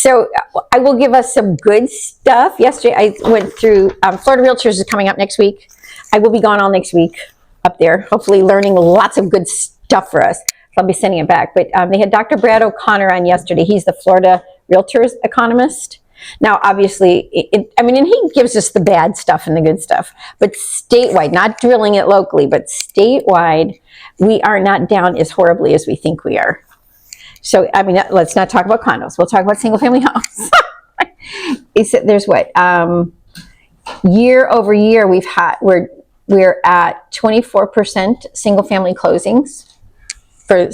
So I will give us some good stuff. Yesterday I went through, Florida Realtors is coming up next week. I will be gone all next week up there, hopefully learning lots of good stuff for us. So I'll be sending it back. But they had Dr. Brad O'Connor on yesterday. He's the Florida Realtors economist. Now, obviously, and he gives us the bad stuff and the good stuff. But statewide, not drilling it locally, but statewide, we are not down as horribly as we think we are. So, let's not talk about condos. We'll talk about single-family homes. There's what? Year over year, we're at 24% single-family closings.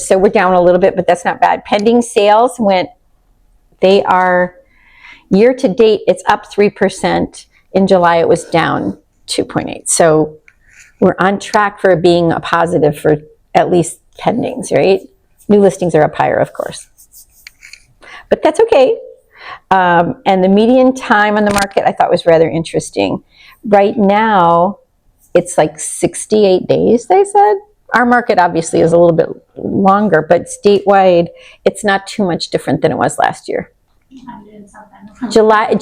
So we're down a little bit, but that's not bad. Pending sales they are, year to date, it's up 3%. In July, it was down 2.8. So we're on track for being a positive for at least pendings, right? New listings are up higher, of course. But that's okay. And the median time on the market I thought was rather interesting. Right now, it's like 68 days, they said. Our market obviously is a little bit longer, but statewide, it's not too much different than it was last year. July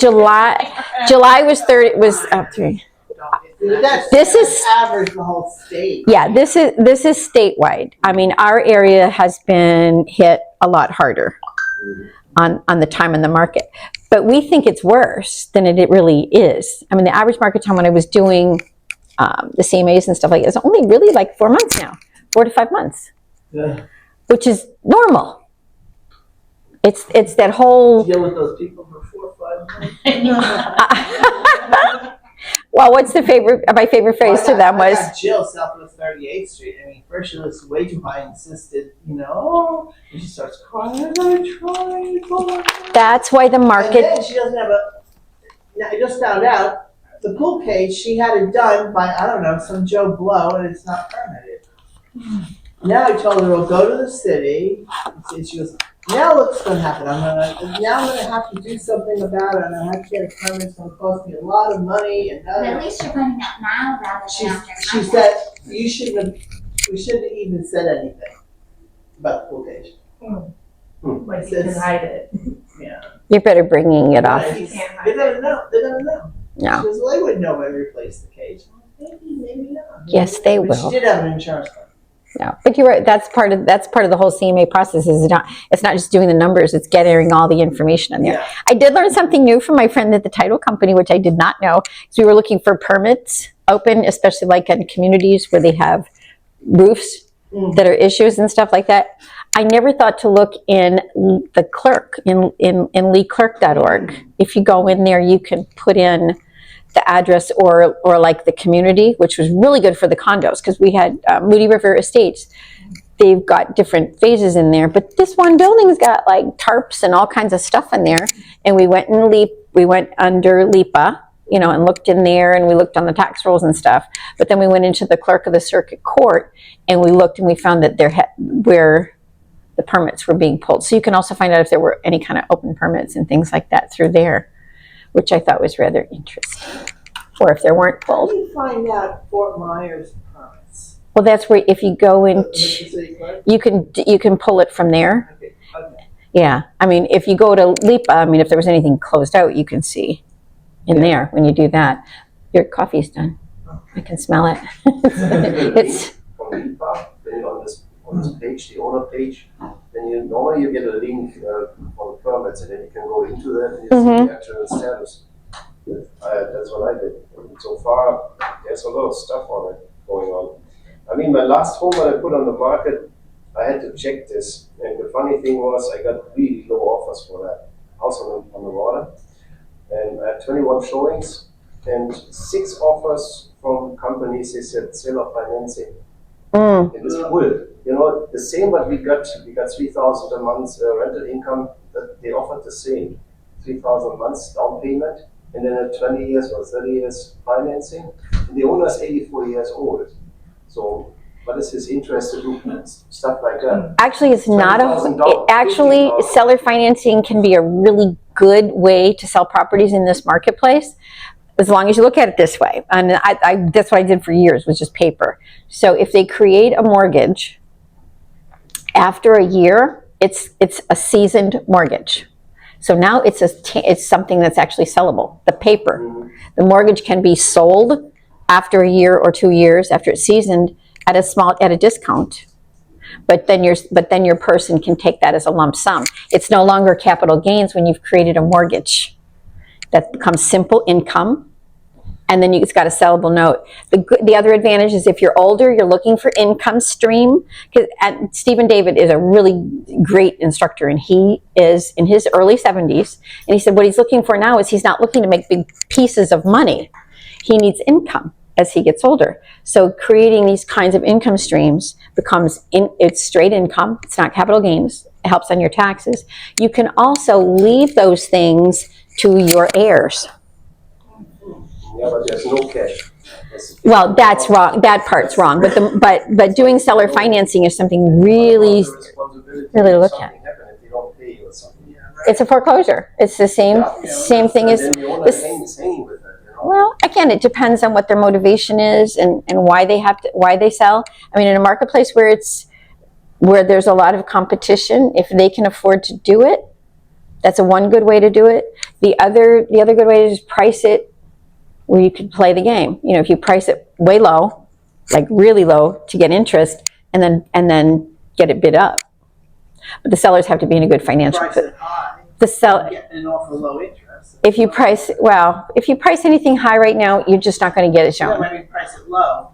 was 30. Was up 3. This is average the whole state. Yeah, this is statewide. Our area has been hit a lot harder on the time in the market, but we think it's worse than it really is. The average market time when I was doing the CMAs and stuff like that is only really like 4 months now, 4 to 5 months, which is normal. It's that whole deal with those people for 4 or 5 months. Well, what's my favorite phrase to them was, I got Jill Southwest 38th Street. First she was way too high and insisted, and she starts crying, I tried. That's why the market. And then she doesn't have now I just found out, the pool cage, she had it done by, I don't know, some Joe Blow, and it's not permitted. Now I told her, we'll go to the city, and she goes, now what's going to happen? I'm going to have to do something about it. I'm going to have to get a permit. It's going to cost me a lot of money. And at least you're putting it now rather than after. She said, we shouldn't have even said anything about the pool cage. Like you can hide it. Yeah. You're better bringing it off. They're going to know. They're going to know. No. She goes, well, they wouldn't know if I replaced the cage. Maybe not. Yes, they but will. She did have an insurance claim. No, but you're right. That's part of the whole CMA process. It's not just doing the numbers. It's getting all the information in there. Yeah. I did learn something new from my friend at the title company, which I did not know. So we were looking for permits open, especially like in communities where they have roofs that are issues and stuff like that. I never thought to look in the clerk in leeclerk.org. If you go in there, you can put in the address or like the community, which was really good for the condos because we had Moody River Estates. They've got different phases in there, but this one building's got like tarps and all kinds of stuff in there. And we went under LIPA, and looked in there, and we looked on the tax rolls and stuff. But then we went into the clerk of the circuit court, and we looked, and we found that where the permits were being pulled. So you can also find out if there were any kind of open permits and things like that through there, which I thought was rather interesting. Or if there weren't pulled. How do you find out Fort Myers permits? Well, that's where if you go into, you can pull it from there. Okay. Yeah, if you go to LIPA, if there was anything closed out, you can see in there when you do that. Your coffee's done. I can smell it. It's from LIPA, then on this page, the owner page, then normally you get a link for the permits, and then you can go into that and you see the actual status. That's what I did. And so far, there's a lot of stuff on it going on. My last home that I put on the market, I had to check this, and the funny thing was I got really low offers for that house on the water, and I had 21 showings and 6 offers from companies. They said seller financing. It is full. The same what we got 3,000 a month rental income. That they offered the same, 3,000 a month down payment, and then 20 years or 30 years financing. And the owner is 84 years old. So what is his interest to do stuff like that? Actually, it's not actually, seller financing can be a really good way to sell properties in this marketplace, as long as you look at it this way. And that's what I did for years, was just paper. So if they create a mortgage, after a year, it's a seasoned mortgage. So now it's something that's actually sellable. The paper, Mhm. the mortgage can be sold after a year or 2 years after it's seasoned at a discount. But then your person can take that as a lump sum. It's no longer capital gains when you've created a mortgage. That becomes simple income, and then it's got a sellable note. The other advantage is if you're older, you're looking for income stream. Because Stephen David is a really great instructor, and he is in his early 70s. And he said what he's looking for now is he's not looking to make big pieces of money. He needs income as he gets older. So creating these kinds of income streams it's straight income. It's not capital gains. It helps on your taxes. You can also leave those things to your heirs. Yeah, but there's no cash. Well, that's wrong. That part's wrong. But doing seller financing is something really to look at. If they don't pay you or something. Yeah, It's a foreclosure. It's the same thing as And then the owner this. is hanging with it, you know? Well, again, it depends on what their motivation is and why they sell. I mean, in a marketplace where there's a lot of competition, if they can afford to do it, that's one good way to do it. The other good way is price it where you could play the game. You know, if you price it way low, like really low, to get interest, and then get it bid up. But the sellers have to be in a good financial Price it high, the sell get an offer low interest. if you price anything high right now, you're just not going to get it Yeah, shown. maybe price it low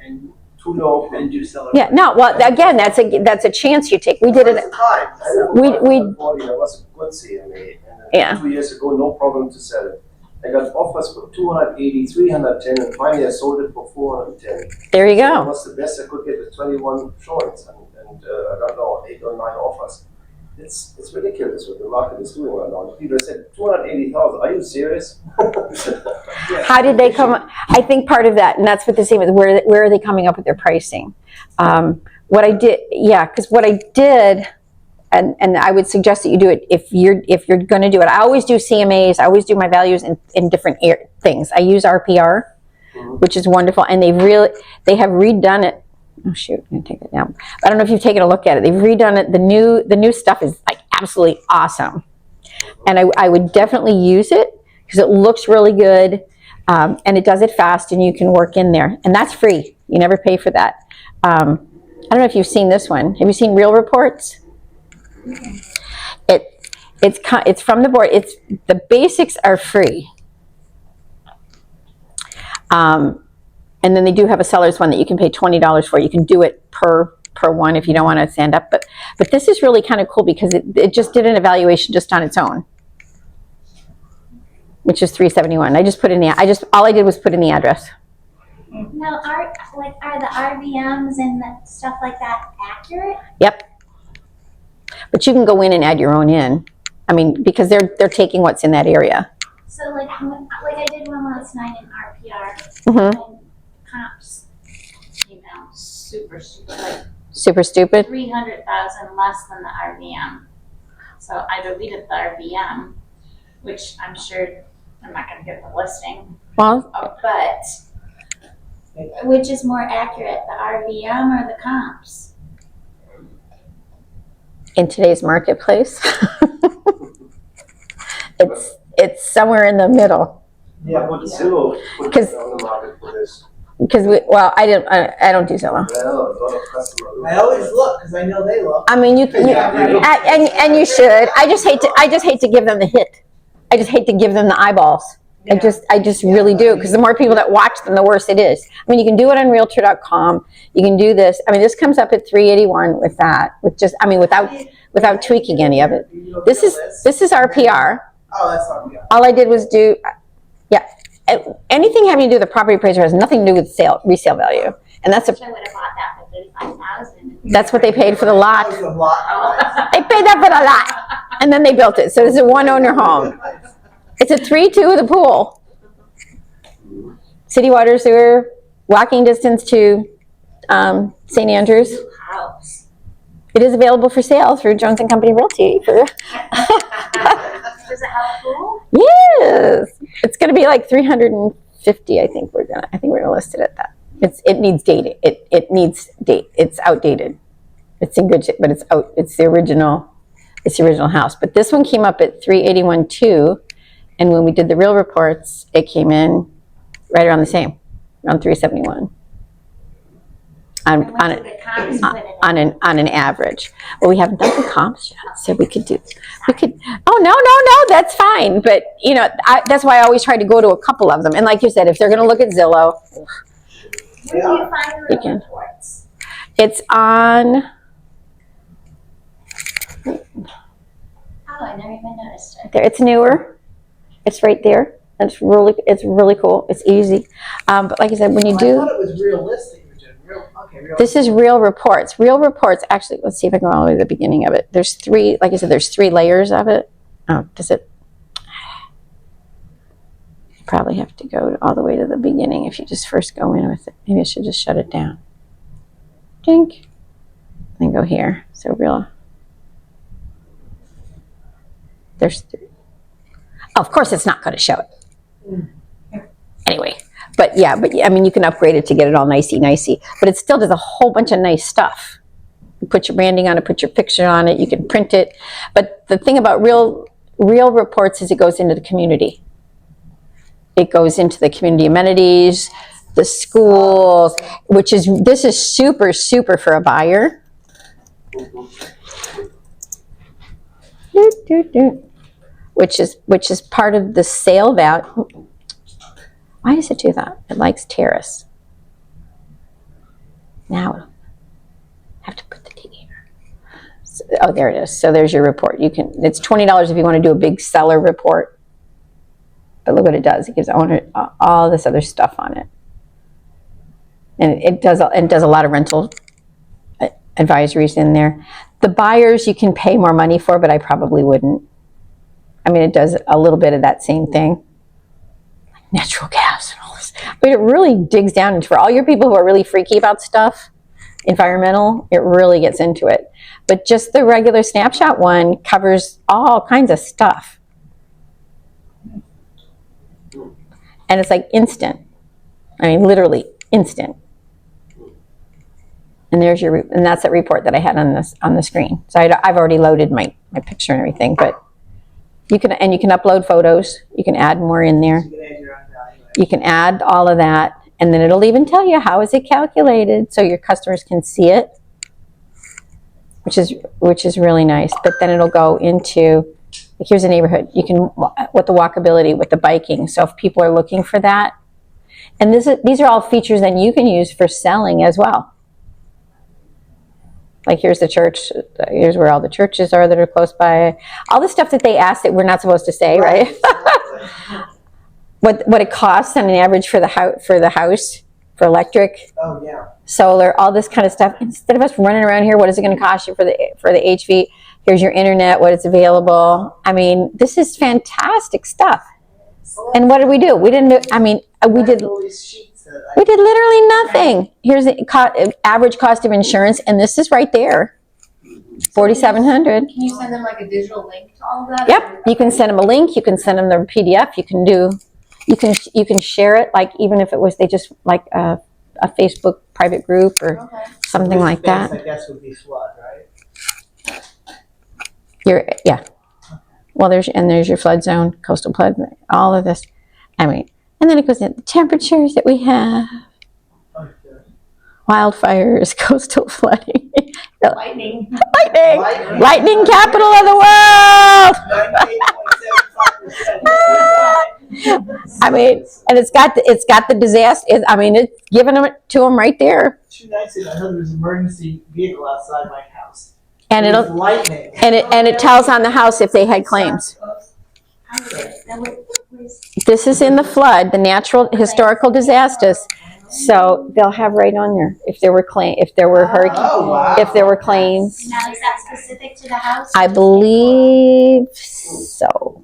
and Too low. and do seller. Yeah, no, well, again, that's a chance you take. We did it. Price high. That was a good CMA. And Yeah. 2 years ago, no problem to sell it. I got offers for 280, 310, and finally I sold it for 410. There you So that go. was the best I could get with 21 showings and I don't know, 8 or 9 offers. It's ridiculous what the market is doing right now. People said 280,000. Are you serious? How did they come? I think part of that, and that's what the same is. Where are they coming up with their pricing? What I did, because what I did. And I would suggest that you do it if you're going to do it. I always do CMAs. I always do my values in different things. I use RPR, which is wonderful, and they have redone it. Oh shoot, I'm gonna take it down. I don't know if you've taken a look at it. They've redone it. The new stuff is like absolutely awesome, and I would definitely use it because it looks really good, and it does it fast, and you can work in there, and that's free. You never pay for that. I don't know if you've seen this one. Have you seen Real Reports? It's from the board. The basics are free, and then they do have a seller's one that you can pay $20 for. You can do it per one if you don't want to stand up. But this is really kind of cool because it just did an evaluation just on its own, which is $371. All I did was put in the address. Now, are the RVMs and the stuff like that accurate? Yep. But you can go in and add your own in. I mean, because they're taking what's in that area. So like I did one last night in RPR, Mm-hmm. and comps, super like Super stupid. 300,000 less than the RVM. So I deleted the RVM, which I'm sure I'm not going to get the listing. Well, But which is more accurate, the RVM or the comps? in today's marketplace, it's somewhere in the middle. Yeah, but Zillow put Because- it on the market for this. Because I don't do Zillow. Well, a lot of customers. I always look because I know they look. I mean, and you should. I just hate to give them the hit. I just hate to give them the eyeballs. I just really do, because the more people that watch them, the worse it is. I mean, you can do it on Realtor.com. You can do this. I mean, this comes up at 381 with that, without tweaking any of it. This is RPR. Oh, that's RPR. All I did was do, anything having to do with the property appraiser has nothing to do with resale value, and I would have bought that for 35,000. that's what they paid for the lot. That was a lot. They paid that for the lot, and then they built it. So this is a one-owner home. It's a 3-2 with a pool. City water, sewer, walking distance to St. Andrews. House. It is available for sale through Jones and Company Realty. Does it have a pool? Yes, it's going to be like 350. I think we're gonna list it at that. It needs dating. It needs date. It's outdated. It's in good shape, but it's out. It's the original It's the original house. But this one came up at 381.2, and when we did the real reports, it came in right around the same, around 371. I went to the comps, put it in. On an average. Well, we haven't done the comps yet, so we could. Oh, no, that's fine. But, that's why I always try to go to a couple of them. And like you said, if they're going to look at Zillow. Where do you find the real reports? It's on, Oh, I never even noticed it. there. It's newer. It's right there. It's really cool. It's easy. But like I said, when you I do, thought it was realistic. Real. this is real reports. Real reports, actually, let's see if I can go all the way to the beginning of it. There's three, like I said, there's 3 layers of it. Oh, does it? You probably have to go all the way to the beginning if you just first go in with it. Maybe I should just shut it down. Dink. Then go here. So real. There's 3. Oh, of course, it's not going to show it. Anyway. But I mean, you can upgrade it to get it all nicey. But it still does a whole bunch of nice stuff. You put your branding on it, put your picture on it, you can print it. But the thing about real reports is it goes into the community. It goes into the community amenities, the schools, this is super for a buyer. Which is part of the sale value. Why does it do that? It likes terrace. Now, I have to put the T here. So, oh, there it is. So there's your report. It's $20 if you want to do a big seller report. But look what it does. It gives owner all this other stuff on it. And it does a lot of rental advisories in there. The buyers you can pay more money for, but I probably wouldn't. I mean, it does a little bit of that same thing. Natural gas and all this. I mean, it really digs down into, for all your people who are really freaky about stuff, environmental, it really gets into it. But just the regular snapshot one covers all kinds of stuff. And it's like instant. I mean, literally instant. And and that's that report that I had on the screen. So I've already loaded my picture and everything, but you can upload photos. You can add more in there. You can add all of that, and then it'll even tell you how is it calculated, so your customers can see it, which is really nice. But then it'll go into, like, here's a neighborhood. You can, with the walkability, with the biking. So if people are looking for that, and these are all features that you can use for selling as well. Like, here's the church. Here's where all the churches are that are close by. All the stuff that they asked that we're not supposed to say, right? What it costs on an average for the house, for electric, Oh yeah. solar, all this kind of stuff. Instead of us running around here, what is it going to cost you for the HV? Here's your internet, what is available. I mean, this is fantastic stuff. And what did we do? We didn't do. I mean, we did literally nothing. Here's the average cost of insurance, and this is right there, $4,700. Can you send them like a digital link to all of that? Yep, you can send them a link. You can send them the PDF. You can share it, like, even if it was they just like a Facebook private group or something like that. I guess would be flood, right? Well, there's your flood zone, coastal flood, all of this. I mean, and then it goes into the temperatures that we have, wildfires, coastal flooding, Lightning. lightning capital of the world. 98.75%. I mean, and it's got the disaster. It's giving them to them right there. 2 nights ago, I heard there was an emergency vehicle outside my house. And It was it'll lightning. and it tells on the house if they had claims. This is in the flood, the natural historical disasters. So they'll have right on there if there were hurricanes, Oh, wow. if there were claims. Now, is that specific to the house? I believe so.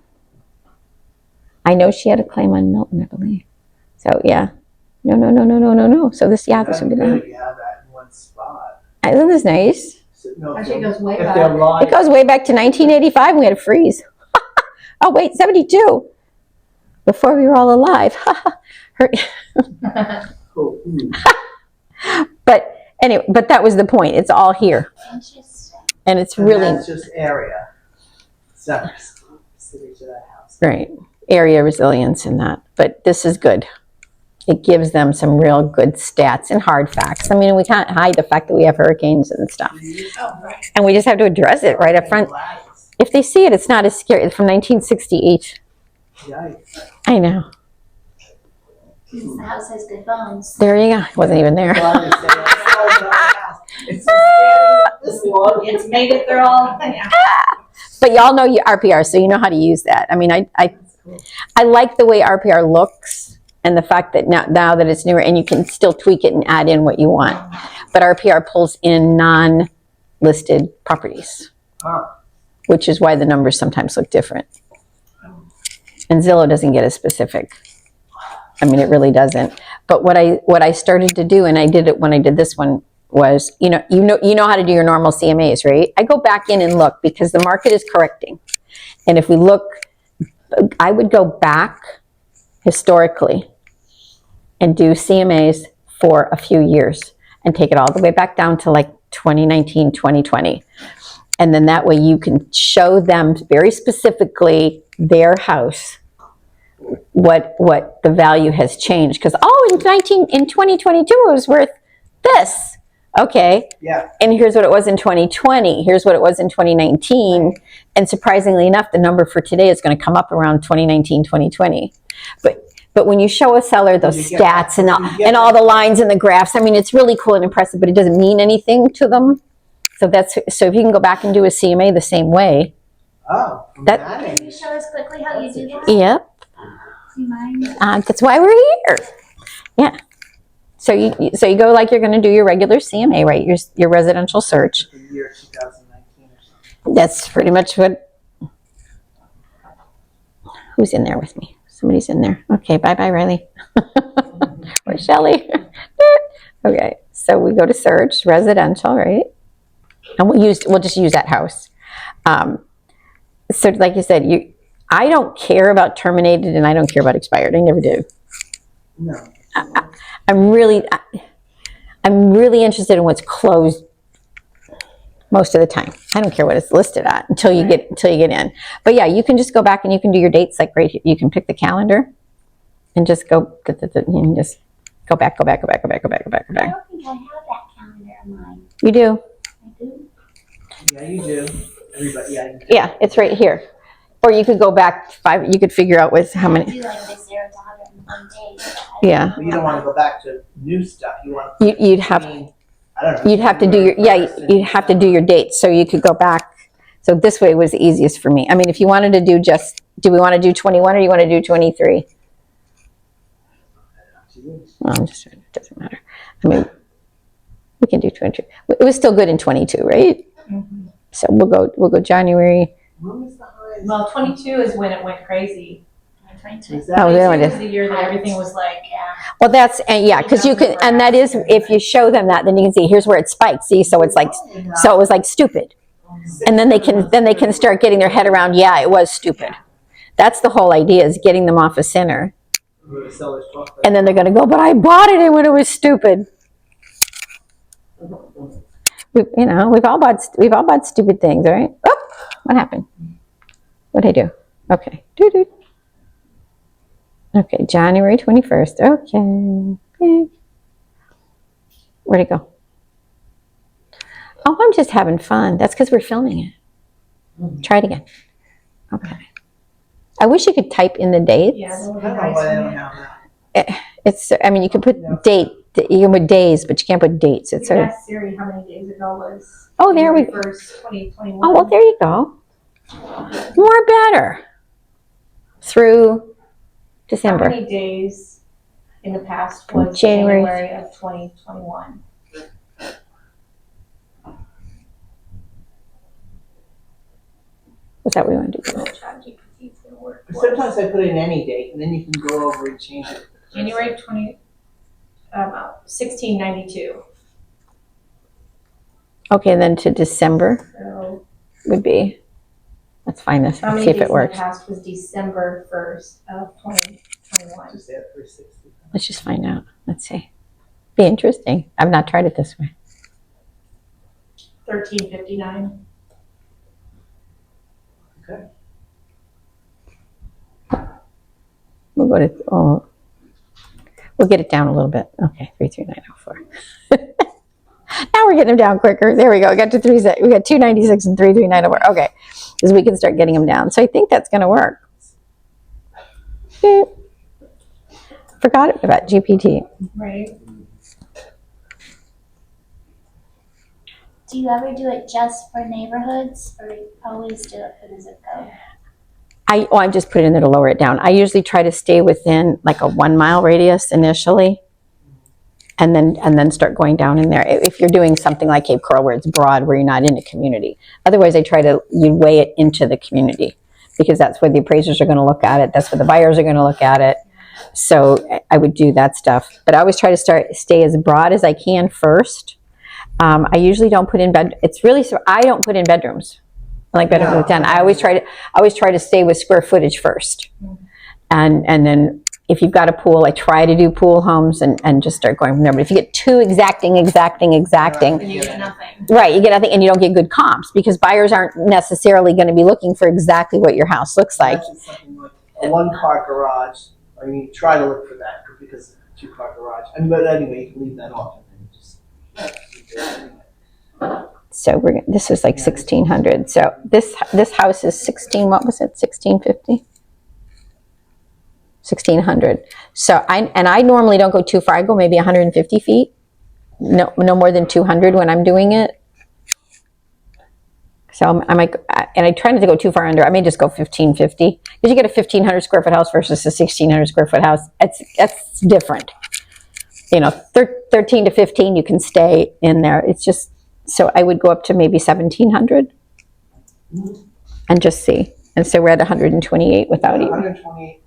I know she had a claim on Milton, I believe. So yeah. No. So this would be good the. if you have that in one spot. Isn't this nice? No, Actually, it goes way if back. they're live. It goes way back to 1985. We had a freeze. Oh wait, 72. Before we were all alive. Cool. But anyway, that was the point. It's all here, Interesting. and it's And really that's just area. It's not specific to that house. Right. Area resilience and that. But this is good. It gives them some real good stats and hard facts. I mean, we can't hide the fact that we have hurricanes and stuff. Oh, right. And we just have to address it right up front. If they see it, it's not as scary. It's from 1968. Yikes. I know. The house has good bones. There you go. I wasn't even there. Well, I was gonna say, that's not my house. It's so scary, this long. It's made it through all, yeah. But y'all know your RPR, so you know how to use that. I mean, I like the way RPR looks and the fact that now that it's newer and you can still tweak it and add in what you want. But RPR pulls in non-listed properties, Oh. which is why the numbers sometimes look different. And Zillow doesn't get as specific. I mean, it really doesn't. But what I started to do, and I did it when I did this one, was you know how to do your normal CMAs, right? I go back in and look because the market is correcting. And if we look, I would go back historically and do CMAs for a few years and take it all the way back down to like 2019, 2020. And then that way you can show them very specifically their house, what the value has changed. Because, in 2022 it was worth this. Okay. Yeah. And here's what it was in 2020. Here's what it was in 2019. And surprisingly enough, the number for today is going to come up around 2019, 2020. But when you show a seller those stats and all the lines and the graphs, I mean, it's really cool and impressive, but it doesn't mean anything to them. So if you can go back and do a CMA the same way. Oh. Can you show us quickly how you do that? Yep. Do you mind? That's why we're here. Yeah. So you go like you're going to do your regular CMA, right? Your residential search. The year 2019 or something. That's pretty much what. Who's in there with me? Somebody's in there. Okay, bye, Riley. Or Shelly. Okay, so we go to search residential, right? And we'll just use that house. So like you said, I don't care about terminated and I don't care about expired. I never do. No. I'm really interested in what's closed most of the time. I don't care what it's listed at until you get in. But yeah, you can just go back and you can do your dates like right here. You can pick the calendar and just go. You can just go back. I don't think I have that calendar in mine. You do. I do. Yeah, you do. Everybody, yeah. You do. Yeah, it's right here. Or you could go back 5. You could figure out with how I many. do like the 0 to 101 days. Yeah. But you don't want to go back to new stuff. You want. You'd have. I don't know. You'd have to do your you'd have to do your dates, so you could go back. So this way was the easiest for me. I mean, if you wanted to do we want to do 21 or you want to do 23? Well, I'm just it doesn't matter. I mean, we can do 22. It was still good in 22, right? Mm-hmm. So we'll go January. When was the highest? Well, 22 is when it went crazy. 22. Is that- Oh, there it 22 is. was the year that everything was like, Yeah. Well, that's because you can, and that is if you show them that, then you can see here's where it spikes. See, so it's like so it was like stupid, and then they can start getting their head around. Yeah, it was stupid. That's the whole idea, is getting them off a center, and then they're going to go, but I bought it when it was stupid. We've all bought stupid things, right? Oh, what happened? What did I do? Okay. Doo-doo. Okay, January 21st. Okay. Where'd it go? Oh, I'm just having fun. That's because we're filming it. Try it again. Okay. I wish you could type in the dates. yeah, I don't know why they don't have that. You can put you can put days, but you can't put dates. It's you sort of, asked Siri how many days ago was. Oh, there we January 1st, 2021. oh, well, there you go. More better. Through How December. many days in the past was January. January of 2021? What's that we want to do? ChatGPT is gonna work. Sometimes I put in any date, and then you can go over and change it. January 1692. Okay, then to December So would be. Let's find this. how Let's many see if days it works. in the past was December 1st of 2021? Just add 360. Let's just find out. Let's see. Be interesting. I've not tried it this way. 1359. Okay. We'll go to, we'll get it down a little bit. Okay, 33904. Now we're getting them down quicker. There we go. We got to we got 296 and 33904. Okay, because we can start getting them down. So I think that's going to work. Forgot about GPT. Right. Do you ever do it just for neighborhoods, or you always do it for the zip code? I'm just putting it in there to lower it down. I usually try to stay within like a 1 mile radius initially, and then start going down in there. If you're doing something like Cape Coral where it's broad, where you're not in a community. Otherwise, I try to weigh it into the community, because that's where the appraisers are going to look at it. That's where the buyers are going to look at it. So I would do that stuff. But I always try to stay as broad as I can first. I usually don't put in I don't put in bedrooms. I like bedrooms with 10. I always try to stay with square footage first. And then if you've got a pool, I try to do pool homes and just start going from there. But if you get too exacting, And you get nothing. right, you get nothing, and you don't get good comps, because buyers aren't necessarily going to be looking for exactly what your house looks like. Imagine something like a 1-car garage. I mean, try to look for that, because 2-car garage. But anyway, you can leave that off and then just. So this was like 1,600. So this house is 16. What was it? 1,650. 1,600. So I normally don't go too far. I go maybe 150 feet. No more than 200 when I'm doing it. So I might, and I try not to go too far under. I may just go 1,550, because you get a 1,500 square foot house versus a 1,600 square foot house. That's different. 13 to 15, you can stay in there. It's just, so I would go up to maybe 1,700 and just see. And so we're at 128 without even. 128.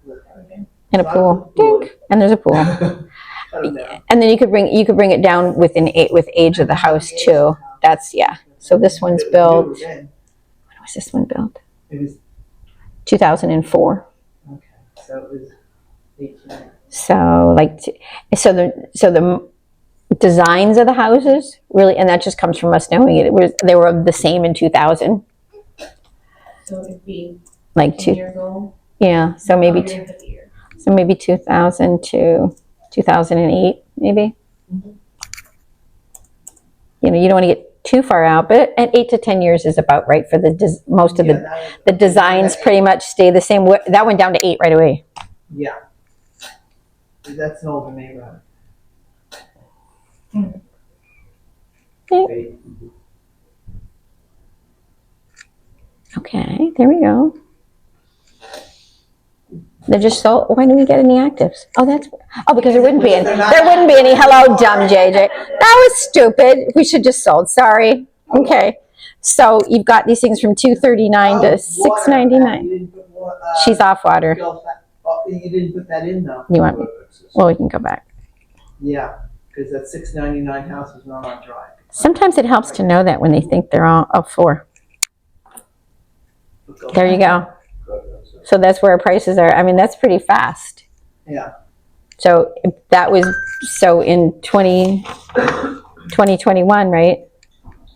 And a pool. Dink. And there's a pool. And then you could bring it down with age of the house too. That's, yeah. So this one's built. When was this one built? It was 2004. okay. So it was 18. So the designs of the houses really, and that just comes from us knowing it. They were the same in 2000. So it'd be Like 10 years old. Yeah. So maybe 2000 to 2008, maybe. Mm-hmm. You don't want to get too far out, but at 8 to 10 years is about right for most of the designs. Pretty much stay the same. That went down to 8 right away. Yeah. That's an older neighborhood. Okay, there we go. They're just sold. Why didn't we get any actives? Because there wouldn't be any. There wouldn't be any. Hello, dumb JJ. That was stupid. We should just sold. Sorry. Okay. So you've got these things from 239 to 699. She's off water. You didn't put that in though. You want? Well, we can go back. Yeah, because that 699 house was not on drive. Sometimes it helps to know that when they think they're all up for. There you go. So that's where our prices are. I mean, that's pretty fast. Yeah. So that was in 2021, right?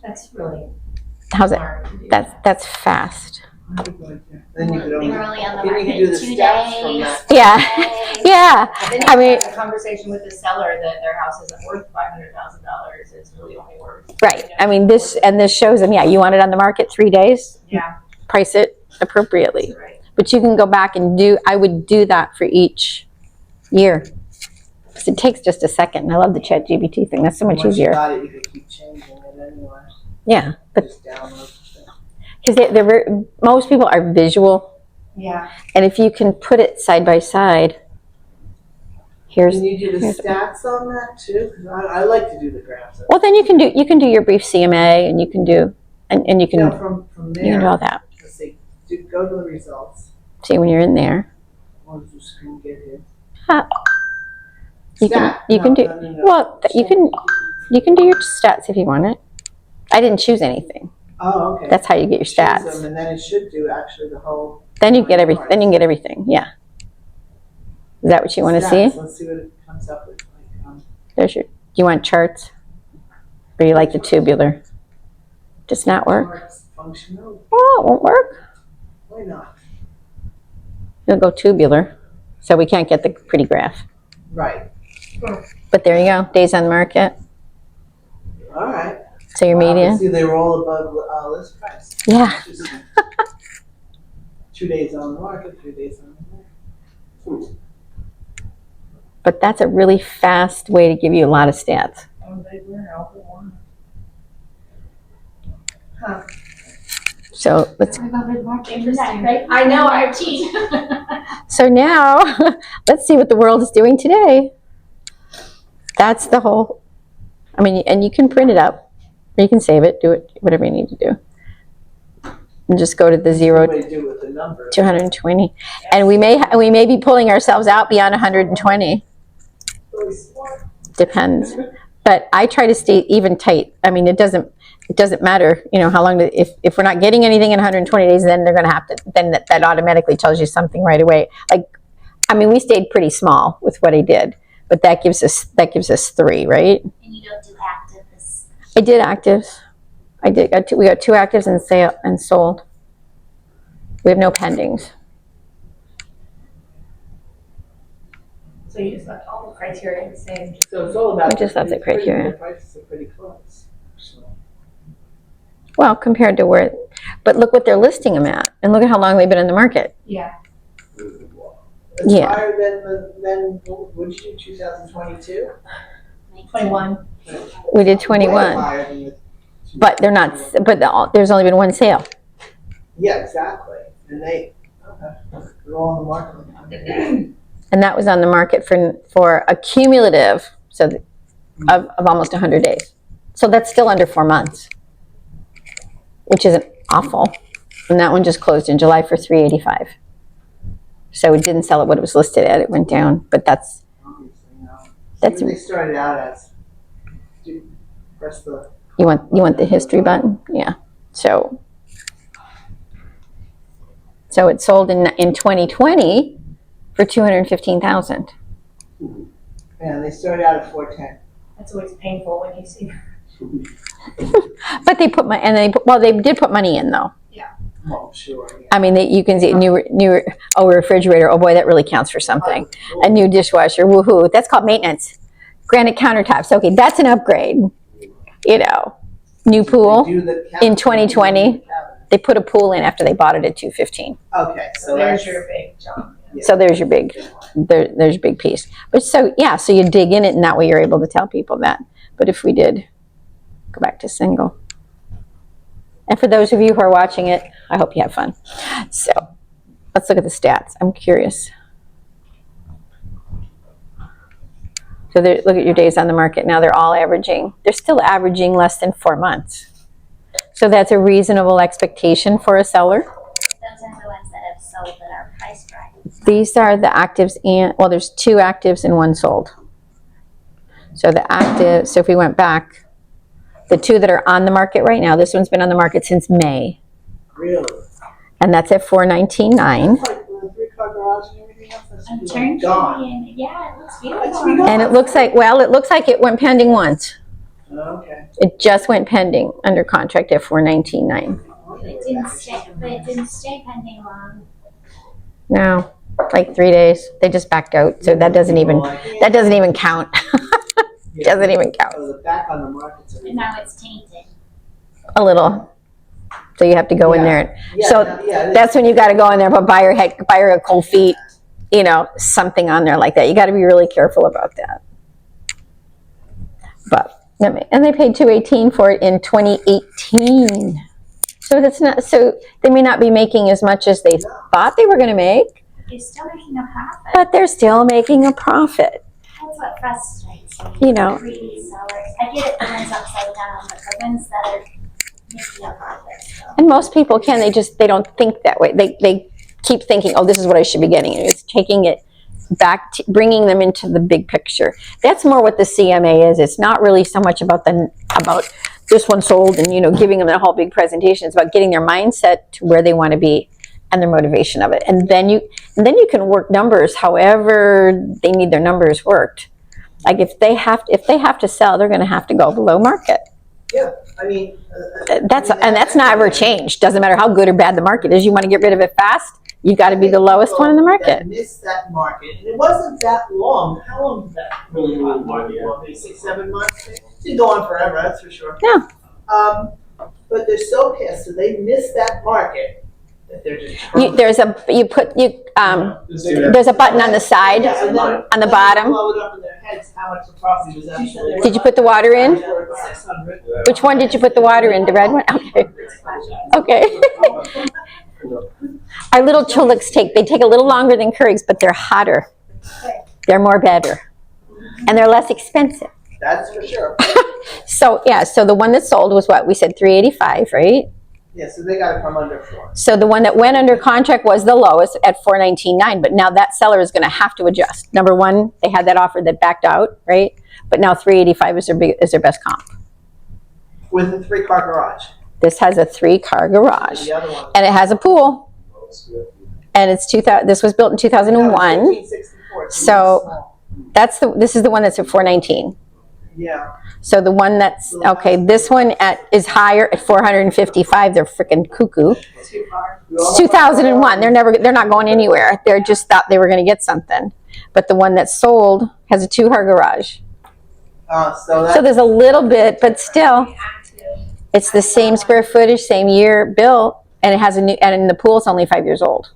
That's really How's it? smart to do. That's fast. Then you could They only, were only on the then you market could do the 2 stats from days. that. Yeah. Yeah. Then you I mean, have a conversation with the seller that their house isn't worth $500,000. It's really only worth. right. I mean, this shows them, yeah, you want it on the market 3 days, Yeah. price it appropriately. Right. But you can go back and I would do that for each year. Because it takes just a second. And I love the ChatGPT thing. That's so much Once you easier. got it, you could keep changing it anyway. Yeah. But Just download the thing. because most people are visual. Yeah. And if you can put it side by side, Can you do the stats on that too? 'Cause I like to do the graphs. well, then you can do your brief CMA, and you can do, and you can, Yeah, from you can do there, all that. let's see, go to the results. See when you're in there. What does the screen get here? You can, Stat. you can No, do, no, no, no. well, you can do your stats if you want it. I didn't choose anything. Oh, okay. That's how you get your Choose stats. them, and then it should do actually the whole. Then you get everything. Then you can get everything. Yeah. Is that what you want to see? Stats. Let's see what it comes up with. There's your. Do you want charts, or you like the tubular? Does not work. Functional. Oh, it won't work. Why not? It'll go tubular, so we can't get the pretty graph. Right. But there you go, days on the market. All right. So your Wow, median. see, they were all above list price. Yeah. Interesting. 2 days on the market, 3 days on the market. But that's a really fast way to give you a lot of stats. Oh, they were out the one. Huh. So let's. Interesting, right? I know, RT. So now let's see what the world is doing today. That's the whole. I mean, and you can print it up, or you can save it. Do it, whatever you need to do. And just go to the 0 What do they do with the number? to 120, and we may be pulling ourselves out beyond 120. Really smart. Depends, but I try to stay even tight. I mean, it doesn't matter, how long. If we're not getting anything in 120 days, then they're going to have to. Then that automatically tells you something right away. Like, I mean, we stayed pretty small with what I did, but that gives us 3, right? And you don't do active this. I did actives. We got 2 actives and sale and sold. We have no pendings. So you just left all the criteria the same. So it's all about. We just left the criteria. The prices are pretty close. So. Well, compared to where, but look what they're listing them at, and look at how long they've been in the market. Yeah. It's Yeah. higher than would you do 2022? 21. We did Way 21, higher than the but they're not. But there's only been 1 sale. Yeah, exactly. And they're all on the market. And that was on the market for a cumulative of almost 100 days. So that's still under 4 months, which isn't awful. And that one just closed in July for 385. So it didn't sell at what it was listed at. It went down, but that's Obviously, no. That's- They started out as. Press the. you want the history button, yeah. So it sold in 2020 for 215,000. Man, they started out at 410. That's always painful when you see. But they put they did put money in though. Oh, sure. Yeah. I mean, you can see new refrigerator. Oh boy, that really counts for something. A new dishwasher, woohoo! That's called maintenance. Granite countertops. Okay, that's an upgrade. New pool. They do the in 2020. cabinet. They put a pool in after they bought it at 215. Okay, So there's your big jump. Yeah. So there's your big, there's your big piece. But so you dig in it, and that way you're able to tell people that. But if we did go back to single, and for those of you who are watching it, I hope you have fun. So let's look at the stats. I'm curious. So look at your days on the market. Now they're all averaging. They're still averaging less than 4 months. So that's a reasonable expectation for a seller. Those are the ones that have sold that are priced right. These are the actives, and there's 2 actives and 1 sold. So the active, so if we went back, the 2 that are on the market right now, this one's been on the market since May, Really? and that's at $419. It's like the 3-car garage and everything else. That's I'm like turnkey gone. and yeah, it looks It's beautiful. been gone. And it looks like it went pending once. Okay. It just went pending under contract at $419.9. But it didn't stay pending long. No, like 3 days. They just backed out, so that doesn't even count. Doesn't even count. So the back on the market's And now it's tainted. A little. So you have to go in there. So yeah, that's when you got to go in there, but buy her a cold feet, something on there like that. You got to be really careful about that. But and they paid $218 for it in 2018. So that's not. So they may not be making as much as they thought they were going to make, You're still making a profit. but they're still making a profit. That's what frustrates me. You know. Greedy sellers. I get it, the ones upside down, but the ones that are making a profit. So. And most people they don't think that way. They keep thinking, oh, this is what I should be getting. And it's taking it back, bringing them into the big picture. That's more what the CMA is. It's not really so much about this one sold and giving them a whole big presentation. It's about getting their mindset to where they want to be and their motivation of it. And then you can work numbers however they need their numbers worked. Like if they have to sell, they're going to have to go below market. Yeah, I mean. That's not ever changed. Doesn't matter how good or bad the market is. You want to get rid of it fast, you got to be the lowest one in the market. That missed that market. And it wasn't that long. How long did that really hot market go? Maybe 6, 7 months? It's been going forever, that's for sure. Yeah. But they're so pissed, so they missed that market that they're just. There's a button on the side, Yeah, and then- on the then bottom. they blow it up in their heads how much the property was actually. Did you put the water in? 600. Which one did you put the water in? The red one? Okay. Okay. Our little Choluks take a little longer than Keurigs, but they're hotter. They're more better. And they're less expensive. That's for sure. So the one that sold was what? We said $385, right? Yeah, so they gotta come under 4. So the one that went under contract was the lowest at $419.9, but now that seller is going to have to adjust. Number one, they had that offer that backed out, right? But now $385 is their best comp. With a 3-car garage. This has a 3-car garage, The other one. and it has a pool, and it's 2000. This was built in 2001. 1564. It's So- small. This is the one that's at $419. Yeah. So the one that's okay, this one is higher at $455. They're freaking cuckoo. Too far. It's 2001. They're not going anywhere. They're just thought they were going to get something. But the one that sold has a 2-car garage. So So there's a little bit, but still, it's the same square footage, same year built, and it has and the pool's only 5 years old.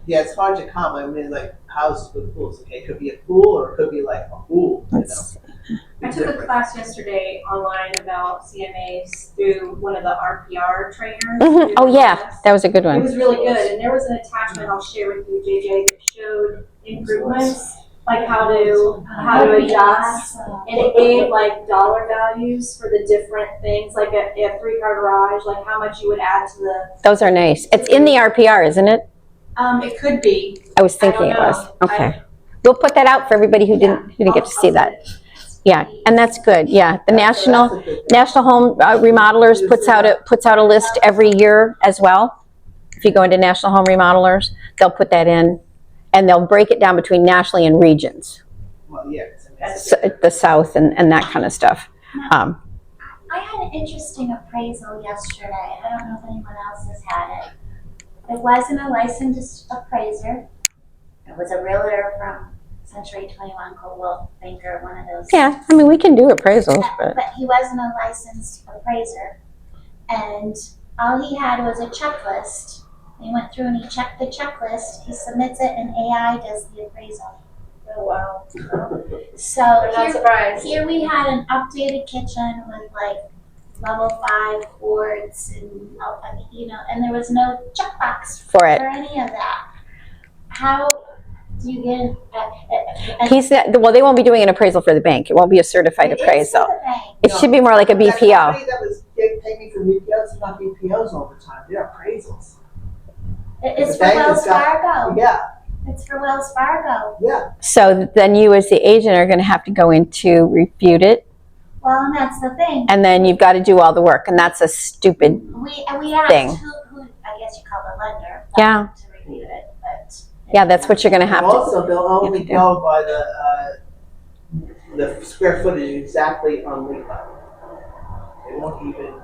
yeah, it's hard to come. I mean, like houses with pools. Okay, it could be a pool or it could be like a pool. You know? I took a class yesterday online about CMAs through one of the RPR trainers. Mhm. Oh yeah, that was a good It one. was really good, and there was an attachment I'll share with you, JJ, that showed improvements, like how to adjust, and it gave like dollar values for the different things, like a 3-car garage, like how much you would add to the. Those are nice. It's in the RPR, isn't it? It could be. I was thinking it was. Okay. We'll put that out for everybody who didn't get to see that. Yeah, and that's good. Yeah, the National Home Remodelers puts out a list every year as well. If you go into National Home Remodelers, they'll put that in, and they'll break it down between nationally and regions, Well, yeah. so, the South and that kind of stuff. I had an interesting appraisal yesterday. I don't know if anyone else has had it. It wasn't a licensed appraiser. It was a realtor from Century 21, Coldwell Banker, one of those. Yeah, I mean we can do appraisals, but But he wasn't a licensed appraiser. And all he had was a checklist. He went through and he checked the checklist, he submits it, and AI does the appraisal. Oh, wow. So I'm not here, surprised. here we had an updated kitchen with like level 5 quartz and, and there was no checkbox for it. for any of that. How do you get He's not, well, they won't be doing an appraisal for the bank. It won't be a certified appraisal. It should be more like a That BPO. company that was taking for BPOs, it's not BPOs all the time. They're appraisals. It's The for bank Wells has got- Fargo. Yeah, It's for Wells Fargo. yeah. So then you as the agent are going to have to go into refute it, Well, and that's the thing. and then you've got to do all the work, and that's a stupid. We asked thing. who I guess you call the lender. Yeah. To review it, but. Yeah, that's what you're going to have to. Also, they'll only have to do. go by the square footage exactly on LIPA. They won't even,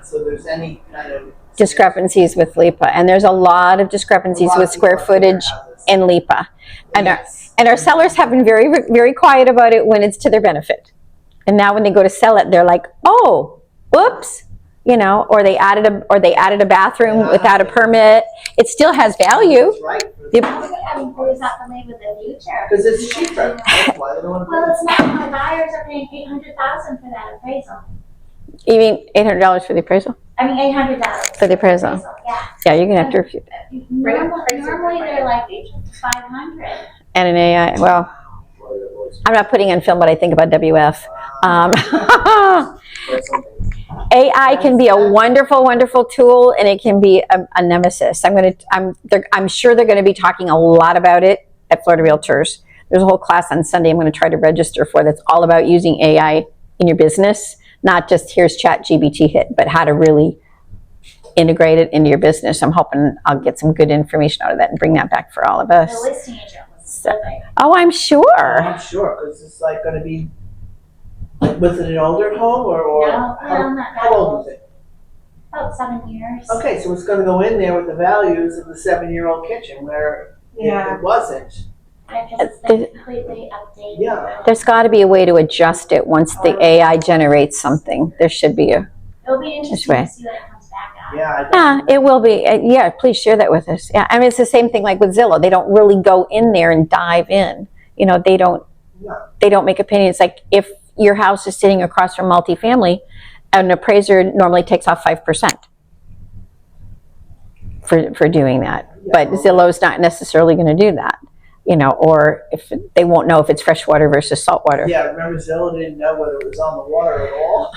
so there's any kind of. Discrepancies with LIPA, and there's a lot of discrepancies with square footage in LIPA, and Yes. our sellers have been very, very quiet about it when it's to their benefit, and now when they go to sell it, they're like, oh, whoops, or they added a bathroom without a permit. It still has value. That's right. Yep. I mean, who's not to live with the future? Because it's cheaper. That's why they don't want to. Well, it's not. My buyers are paying $800,000 for that appraisal. You mean $800 for the appraisal? I mean, $800 For the appraisal. Yeah. Yeah, you're gonna have to refute that. Normally they're like $500. And an AI. Well, I'm not putting in film what I think about WF. AI can be a wonderful, wonderful tool, and it can be a nemesis. I'm sure they're going to be talking a lot about it at Florida Realtors. There's a whole class on Sunday I'm going to try to register for that's all about using AI in your business, not just here's ChatGPT hit, but how to really integrate it into your business. I'm hoping I'll get some good information out of that and bring that back for all of us. The listing agent was So- perfect. Oh, I'm sure. I'm sure, because it's like going to be Was it an older home or No, not that how old old. is it? About 7 years. Okay, so it's gonna go in there with the values of the 7-year-old kitchen where Yeah. it wasn't. Yeah, 'cause it's been completely updated. Yeah. There's got to be a way to adjust it once the AI generates something. There should be a. It'll be interesting way. to see what it comes back at. Yeah, Yeah, it will be. Yeah, please share that with us. Yeah, I mean, it's the same thing like with Zillow. They don't really go in there and dive in. You know, they don't make opinions. Like if your house is sitting across from multifamily, an appraiser normally takes off 5% for doing that. But Zillow's not necessarily going to do that. You know, or if they won't know if it's freshwater versus saltwater. Yeah, remember Zillow didn't know whether it was on the water at all.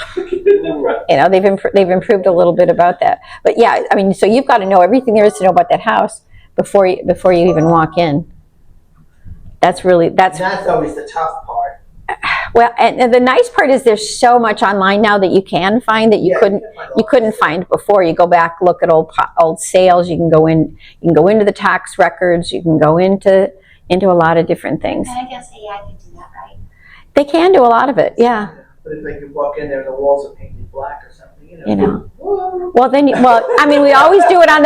You know, they've improved a little bit about that. But yeah, I mean, so you've got to know everything there is to know about that house before you even walk in. That's That's always the tough part. well, and the nice part is there's so much online now that you can find that you couldn't find before. You go back, look at old sales. You can go into the tax records. You can go into a lot of different things. And I guess AI can do that, right? They can do a lot of it, yeah. But if they could walk in there and the walls are painted black or something, You know. Well, I mean, we always do it on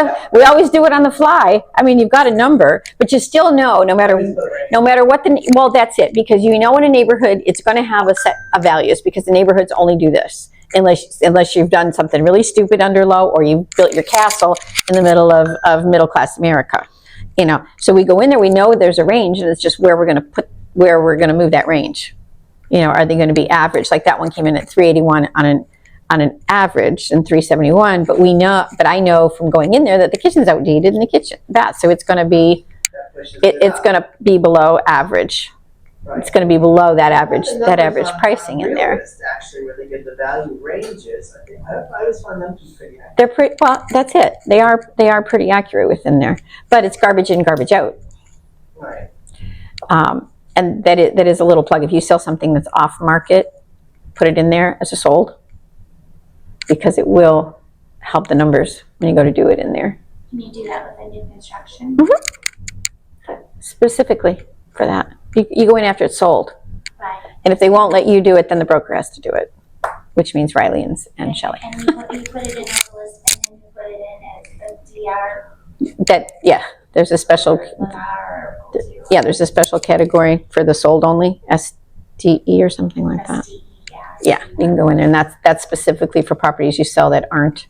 the fly. I mean, you've got a number, but you still know, no matter what well, that's it, because you know in a neighborhood, it's going to have a set of values because the neighborhoods only do this. Unless you've done something really stupid under low or you've built your castle in the middle of middle-class America. You know, so we go in there, we know there's a range, and it's just where we're going to move that range. You know, are they going to be average? Like that one came in at 381 on an average and 371, but I know from going in there that the kitchen's outdated in the kitchen bath, so it's going to be below average. Right. It's going to be below that average pricing in there. Actually, where they get the value ranges, I always find them to be pretty accurate. They're pretty well. That's it. They are pretty accurate within there, but it's garbage in, garbage out. Right. And that is a little plug. If you sell something that's off market, put it in there as a sold, because it will help the numbers when you go to do it in there. Can you do that with a new construction? Specifically for that. You go in after it's sold. Right. And if they won't let you do it, then the broker has to do it, which means Riley and Shelley. And you put it in as a list, and then you put it in as a DR. There's a special. There's a special category for the sold only, STE or something like that. STE, Yeah, you can go in there, and that's specifically for properties you sell that aren't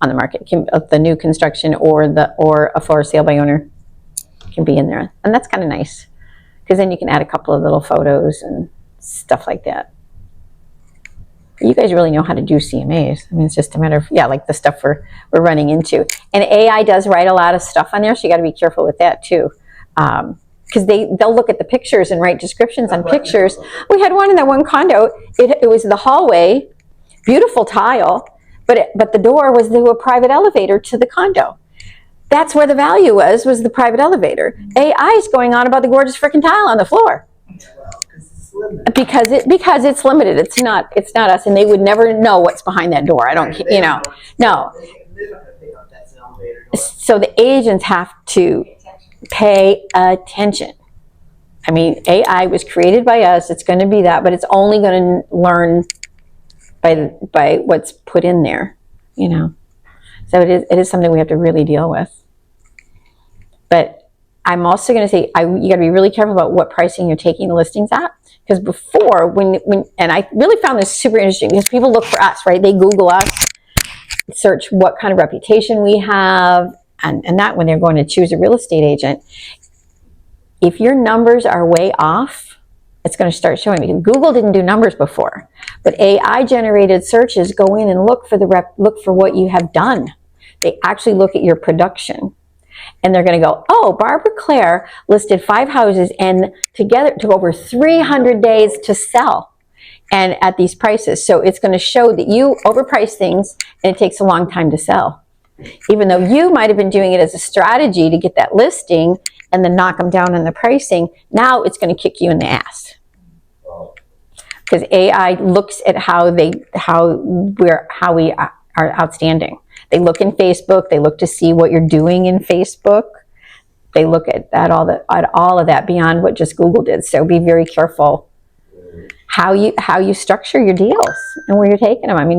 on the market. The new construction or a for sale by owner can be in there, and that's kind of nice because then you can add a couple of little photos and stuff like that. You guys really know how to do CMAs. I mean, it's just a matter of like the stuff we're running into. And AI does write a lot of stuff on there, so you got to be careful with that too, because they'll look at the pictures and write descriptions on pictures. We had one in that one condo. It was the hallway, beautiful tile, but the door was to a private elevator to the condo. That's where the value was the private elevator. AI is going on about the gorgeous freaking tile on the floor. Because it's limited. It's not us, and they would never know what's behind that door. No. So the agents have to pay attention. I mean, AI was created by us. It's going to be that, but it's only going to learn by what's put in there. So it is something we have to really deal with. But I'm also going to say you got to be really careful about what pricing you're taking the listings at. Because before, when I really found this super interesting, because people look for us, right? They Google us, search what kind of reputation we have, and that when they're going to choose a real estate agent. If your numbers are way off, it's going to start showing. Because Google didn't do numbers before, but AI-generated searches go in and look for what you have done. They actually look at your production. And they're going to go, oh, Barbara Claire listed 5 houses and together took over 300 days to sell and at these prices. So it's going to show that you overprice things and it takes a long time to sell. Even though you might have been doing it as a strategy to get that listing and then knock them down on the pricing, now it's going to kick you in the ass. Because AI looks at how we are outstanding. They look in Facebook. They look to see what you're doing in Facebook. They look at all of that beyond what just Google did. So be very careful how you structure your deals and where you're taking them. I mean,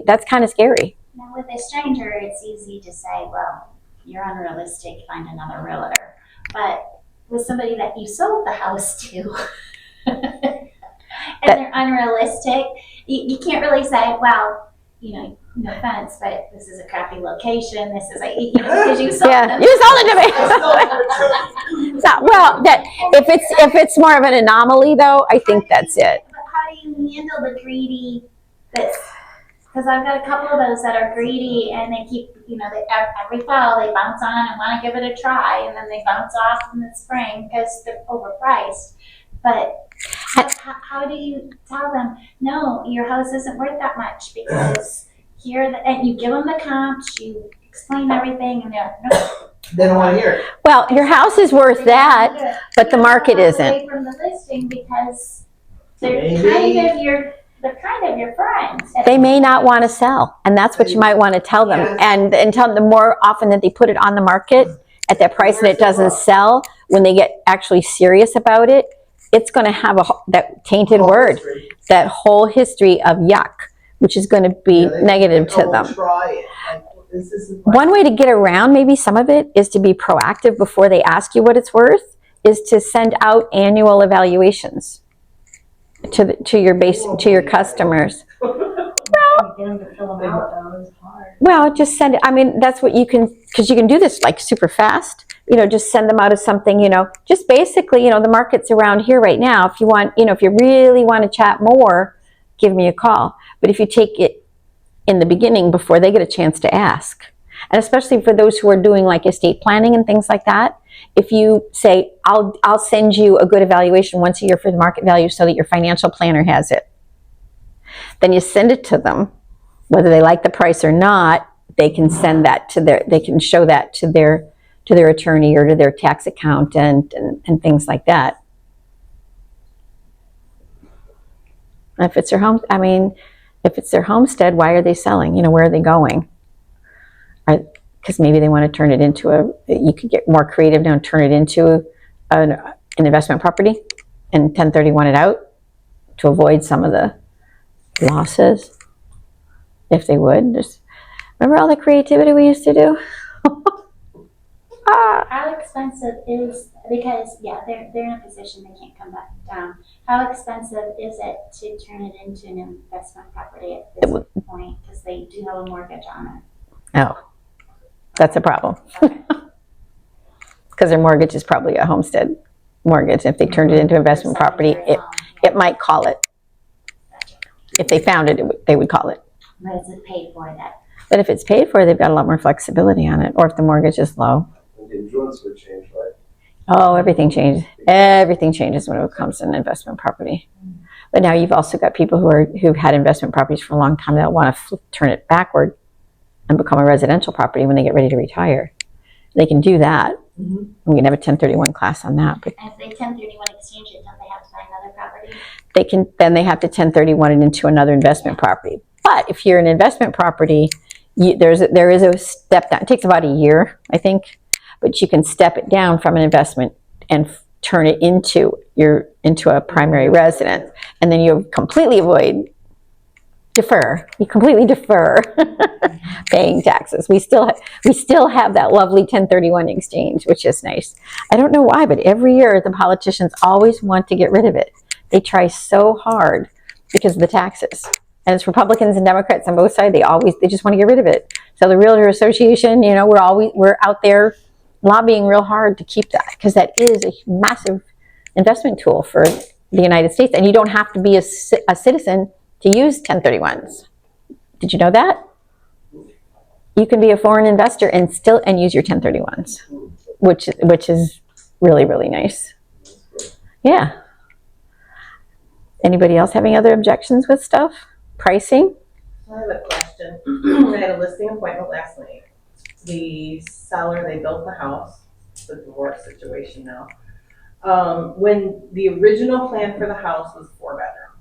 that's kind of scary. Now, with a stranger, it's easy to say, well, you're unrealistic, find another realtor. But with somebody that you sold the house to, and they're unrealistic, you can't really say, well, no offense, but this is a crappy location. This is because you sold them. You sold it to me. So, well, that if it's more of an anomaly, though, I think that's it. But how do you handle the greedy? Because I've got a couple of those that are greedy, and they keep, every fall they bounce on and want to give it a try, and then they bounce off in the spring because they're overpriced. But how do you tell them, no, your house isn't worth that much because and you give them the comps, you explain everything, and they're like, no. They don't want to hear it. Well, your house is worth that, but the market isn't. Away from the listing because they're kind of your friends. They may not want to sell, and that's what you might want to tell them. Yes. And tell them the more often that they put it on the market at that price and it doesn't sell, when they get actually serious about it, it's going to have that tainted word, that whole history of yuck, which is going to be negative to them. Try it. Like, this isn't One way to get around maybe some of it is to be proactive before they ask you what it's worth, is to send out annual evaluations to your customers. Well, just send it. I mean, that's what you can, because you can do this like super fast. Just send them out of something. Just basically, the market's around here right now. If you want, if you really want to chat more, give me a call. But if you take it in the beginning before they get a chance to ask, and especially for those who are doing like estate planning and things like that, if you say, I'll send you a good evaluation once a year for the market value so that your financial planner has it, then you send it to them. Whether they like the price or not, they can send that they can show that to their attorney or to their tax accountant and things like that. If it's their homestead, why are they selling? Where are they going? Because maybe they want to turn it into you could get more creative now and turn it into an investment property and 1031 it out to avoid some of the losses, if they would. Just remember all the creativity we used to do? How expensive is, because they're in a position they can't come back down. How expensive is it to turn it into an investment property at this point? Because they do have a mortgage on it. Oh, that's a problem. Because their mortgage is probably a homestead mortgage. If they turned it into investment property, it might call it. If they found it, they would call it. But is it paid for that? But if it's paid for, they've got a lot more flexibility on it. Or if the mortgage is low. And the insurance will change, right? Oh, everything changes. Everything changes when it comes to an investment property. But now you've also got people who've had investment properties for a long time that want to turn it backward and become a residential property when they get ready to retire. They can do that. Mm-hmm. We can have a 1031 class on that. But and if they 1031 exchange it, don't they have to buy another property? Then they have to 1031 it into another investment property. But if you're an investment property, there is a step down. It takes about a year, I think, but you can step it down from an investment and turn it into a primary residence, and then you completely defer paying taxes. We still have that lovely 1031 exchange, which is nice. I don't know why, but every year the politicians always want to get rid of it. They try so hard because of the taxes. And it's Republicans and Democrats on both sides. They just want to get rid of it. So the Realtor Association, we're out there lobbying real hard to keep that, because that is a massive investment tool for the United States. And you don't have to be a citizen to use 1031s. Did you know that? You can be a foreign investor and use your 1031s, which is really, really nice. Yeah. Anybody else having other objections with stuff? Pricing? I have a question. I had a listing appointment last night. The seller, they built the house. It's a divorce situation now. When the original plan for the house was 4-bedroom,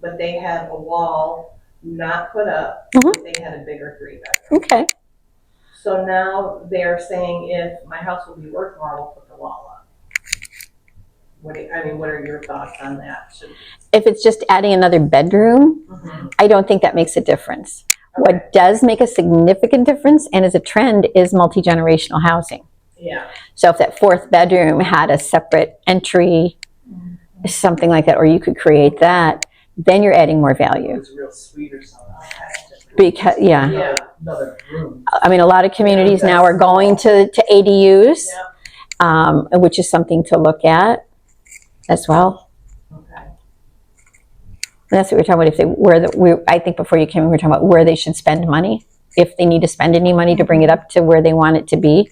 but they had a wall not put up, but they had a bigger 3-bedroom. Okay. So now they're saying if my house will be worth more, we'll put the wall up. What are your thoughts on that? If it's just adding another bedroom, I don't think that makes a difference. Okay. What does make a significant difference and is a trend is multi-generational housing. Yeah. So if that fourth bedroom had a separate entry, something like that, or you could create that, then you're adding more value. It's real sweet or something. Because, yeah. Yeah. Another room. I mean, a lot of communities now are going to ADUs, which is something to look at as well. Okay. And that's what we're talking about. I think before you came in, we were talking about where they should spend money, if they need to spend any money to bring it up to where they want it to be.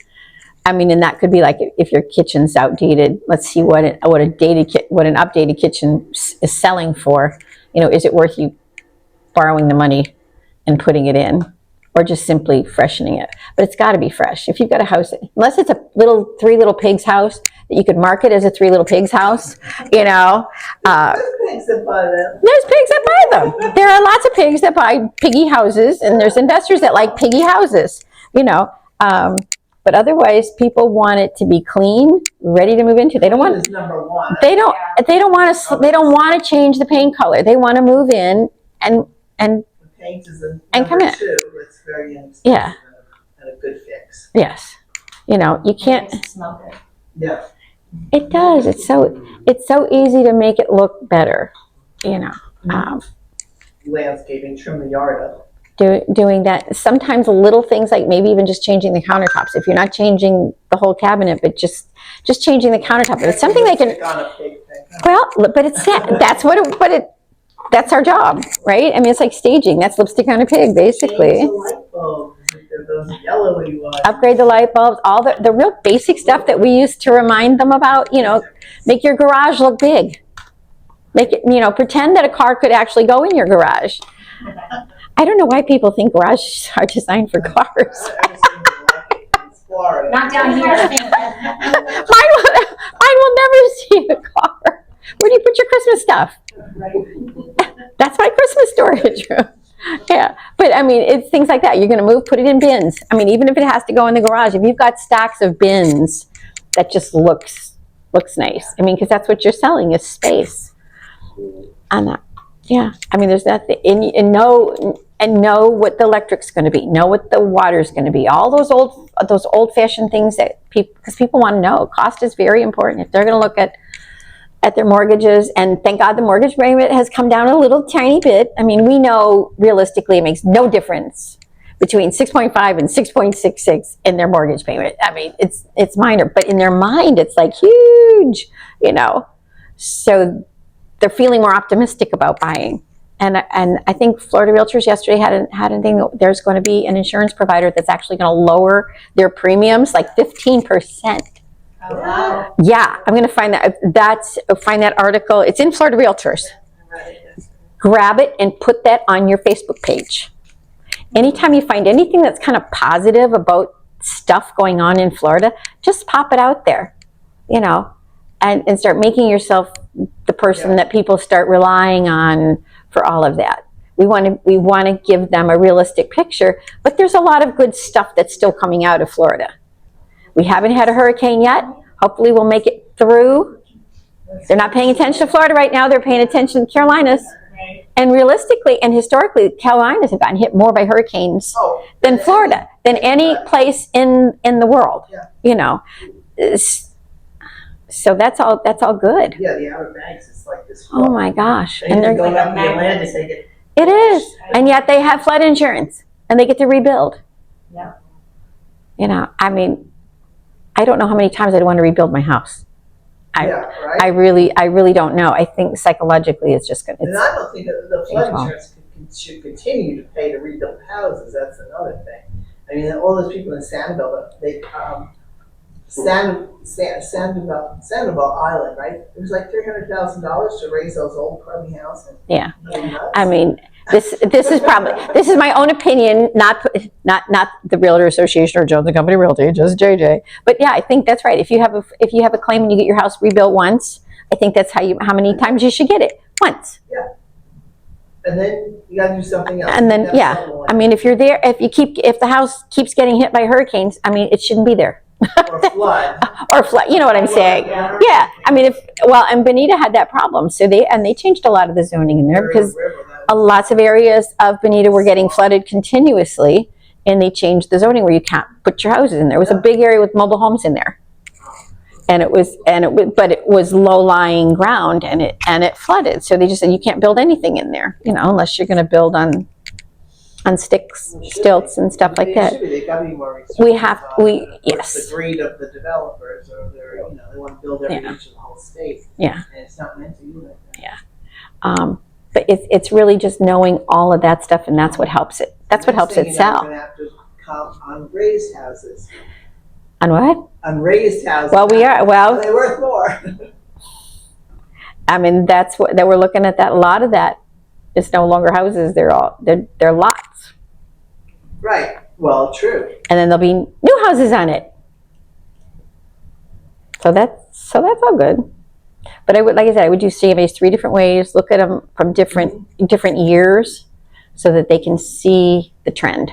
I mean, and that could be like if your kitchen's outdated. Let's see what an updated kitchen is selling for. You know, is it worth you borrowing the money and putting it in, or just simply freshening it? But it's got to be fresh. If you've got a house, unless it's a Three Little Pigs house that you could market as a Three Little Pigs house, you know. There's pigs that buy them. There's pigs that buy them. There are lots of pigs that buy piggy houses, and there's investors that like piggy houses, you know. But otherwise, people want it to be clean, ready to move into. They don't want. Is number one. They don't want to. They don't want to change the paint color. They want to move in and Paint is a and come number in. 2. It's very inexpensive. Yeah. And a good fix. Yes. You know, you can't. Makes it smell good. Yeah. It does. It's so easy to make it look better. You know, Landscaping, trim the yard up. doing that. Sometimes little things like maybe even just changing the countertops. If you're not changing the whole cabinet, but just changing the countertop. It's something they can. Stick on a pig thing. Well, but that's our job, right? I mean, it's like staging. That's lipstick on a pig, basically. Change the light bulbs. Those yellowy ones. Upgrade the light bulbs, all the real basic stuff that we used to remind them about, you know, make your garage look big. Make it, you know, pretend that a car could actually go in your garage. I don't know why people think garages are designed for cars. I understand you like it in Florida. Not down here. Mine will never see a car. Where do you put your Christmas stuff? That's my Christmas storage room. Yeah, but I mean, it's things like that. You're going to move, put it in bins. I mean, even if it has to go in the garage, if you've got stacks of bins, that just looks nice. I mean, because that's what you're selling is space. And that, yeah. I mean, there's that thing, and know what the electric's going to be. Know what the water's going to be. All those old-fashioned things that because people want to know. Cost is very important. If they're going to look at their mortgages, and thank God the mortgage payment has come down a little tiny bit. I mean, we know realistically it makes no difference between 6.5 and 6.66 in their mortgage payment. I mean, it's minor, but in their mind, it's like huge, you know. So they're feeling more optimistic about buying. And I think Florida Realtors yesterday had a thing. There's going to be an insurance provider that's actually going to lower their premiums like 15%. Oh, wow. Yeah, I'm going to find that article. It's in Florida Realtors. Grab it and put that on your Facebook page. Anytime you find anything that's kind of positive about stuff going on in Florida, just pop it out there, you know, and start making yourself the person that people start relying on for all of that. We want to give them a realistic picture, but there's a lot of good stuff that's still coming out of Florida. We haven't had a hurricane yet. Hopefully we'll make it through. They're not paying attention to Florida right now. They're paying attention to the Carolinas. And realistically and historically, the Carolinas have gotten hit more by hurricanes than Florida, than any place in the world. You know, so that's all good. Yeah, the Outer Banks is like this. Oh my gosh! And they're going up the Atlantic. They get. It is, and yet they have flood insurance, and they get to rebuild. Yeah. You know, I mean, I don't know how many times I'd want to rebuild my house. I really don't know. I think psychologically it's just going to. And I don't think that the flood insurance should continue to pay to rebuild houses. That's another thing. I mean, all those people in Sanibel, Sanibel Island, right? It was like $300,000 to raise those old crummy houses. Yeah, I mean, this is my own opinion, not the Realtor Association or Jones and Company Realty, just JJ. But yeah, I think that's right. If you have a claim and you get your house rebuilt once, I think that's how many times you should get it once. Yeah. And then you got to do something else. And then I mean, if the house keeps getting hit by hurricanes, I mean, it shouldn't be there. or flood. or flood. You know what I'm saying? Yeah. Yeah. I mean, and Bonita had that problem, so they changed a lot of the zoning in there because lots of areas of Bonita were getting flooded continuously, and they changed the zoning where you can't put your houses in there. It was a big area with mobile homes in there, but it was low-lying ground, and it flooded. So they just said you can't build anything in there, unless you're going to build on stilts and stuff like that. They gotta be more Yes. the greed of the developers, or they want to build every inch of the whole state. Yeah. And it's not meant to be like that. Yeah. But it's really just knowing all of that stuff, and that's what helps it. That's what helps it sell. You're gonna have to come on raised houses. On what? On raised houses. Well, we are. Well, they're worth more. I mean, that we're looking at that. A lot of that is no longer houses. They're lots. Right. Well, true. And then there'll be new houses on it. So that's all good. But like I said, I would do CMAs 3 different ways. Look at them from different years, so that they can see the trend.